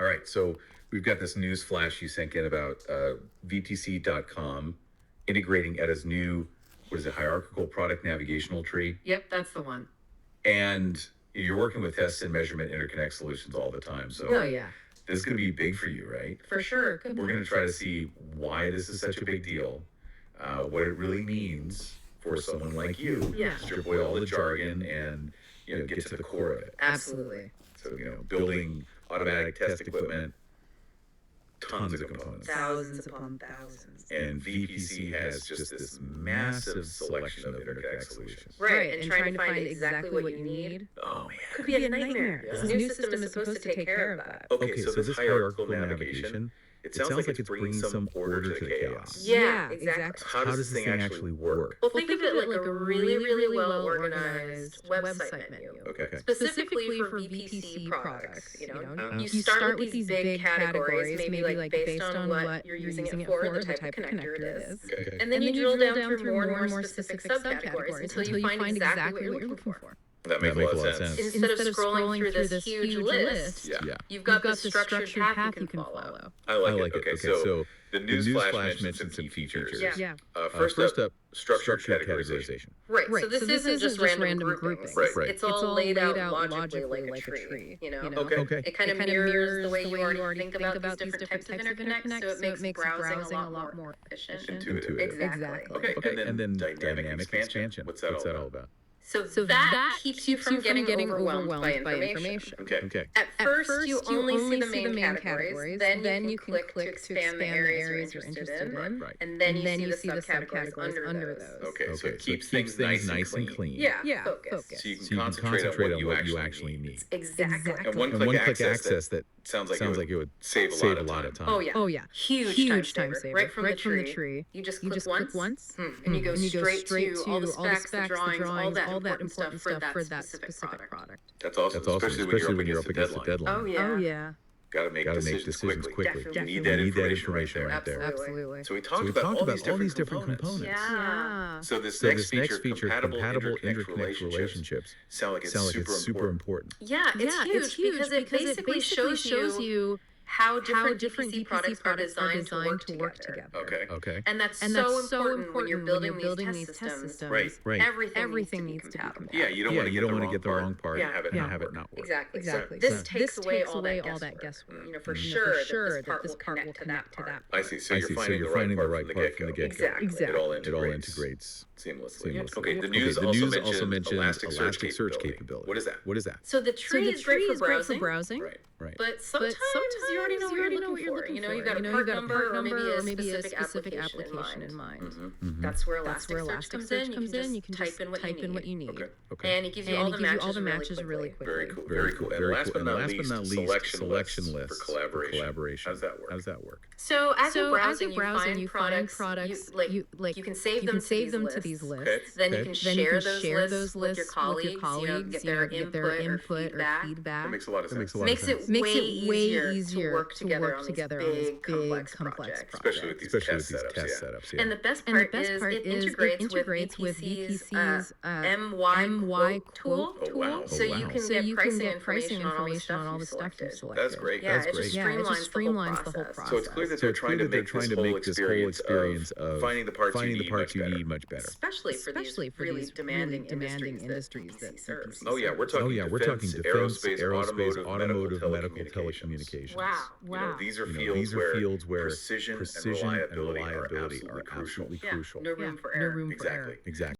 All right, so we've got this news flash you sent in about VPC.com integrating ETTA's new, what is it, hierarchical product navigational tree. Yep, that's the one. And you're working with test and measurement interconnect solutions all the time. So Oh, yeah. this is going to be big for you, right? For sure. We're going to try to see why this is such a big deal, what it really means for someone like you. Yeah. Strip away all the jargon and, get to the core of it. Absolutely. So, building automatic test equipment, tons of components. Thousands upon thousands. And VPC has just this massive selection of interconnect solutions. Right, and trying to find exactly what you need Oh, man. could be a nightmare. This new system is supposed to take care of that. Okay, so this hierarchical navigation, it sounds like it's bringing some order to the chaos. Yeah, exactly. How does this thing actually work? Well, think of it like a really, really well organized website menu. Okay. Specifically for VPC products, you start with these big categories, maybe like based on what you're using it for, the type of connector it is. Okay. And then you drill down through more and more specific subcategories until you find exactly what you're looking for. That makes a lot of sense. Instead of scrolling through this huge list, Yeah. you've got the structured path you can follow. I like it. Okay, so the news flash mentioned some features. Yeah. First up, structured categorization. Right. So this isn't just random groupings. Right. It's all laid out logically like a tree. Okay. It kind of mirrors the way you already think about these different types of interconnects, so it makes browsing a lot more efficient. Intuitive. Exactly. Okay. And then dynamic expansion. What's that all about? So that keeps you from getting overwhelmed by information. Okay. At first, you only see the main categories. Then you can click to expand the areas you're interested in. Right. And then you see the subcategories under those. Okay. So it keeps things nice and clean. Yeah. Focus. So you can concentrate on what you actually need. Exactly. And one-click access that sounds like it would save a lot of time. Oh yeah. Huge time saver. Right from the tree. You just click once, and you go straight to all the specs, the drawings, all that important stuff for that specific product. That's awesome, especially when you're up against the deadline. Oh yeah. Got to make decisions quickly. Definitely. You need that information right there. Absolutely. So we talked about all these different components. Yeah. So this next feature, compatible interconnect relationships, sound like it's super important. Yeah, it's huge because it basically shows you how different VPC products are designed to work together. Okay. And that's so important when you're building these test systems. Right. Everything needs to be compatible. Yeah, you don't want to get the wrong part and have it not work. Exactly. This takes away all that guesswork. For sure that this part will connect to that. I see. So you're finding the right part from the get-go. Exactly. It all integrates seamlessly. Okay. The news also mentioned Elasticsearch capability. What is that? So the tree is great for browsing. Right. But sometimes you already know what you're looking for. You've got a part number or maybe a specific application in mind. That's where Elasticsearch comes in. You can type in what you need. Okay. And it gives you all the matches really quickly. Very cool. And last but not least, selection lists for collaboration. How does that work? So as you're browsing, you find products. You can save them to these lists. Then you can share those lists with your colleagues. Get their input or feedback. That makes a lot of sense. Makes it way easier to work together on these big complex projects. Especially with these test setups. And the best part is it integrates with VPC's MY tool. So you can get pricing information on all the stuff you've selected. That's great. Yeah, it just streamlines the whole process. So it's clear that they're trying to make this whole experience of finding the parts you need much better. Especially for these really demanding industries that serves. Oh yeah, we're talking defense, aerospace, automotive, medical, telecommunications. Wow. These are fields where precision and reliability are absolutely crucial. No room for error. Exactly.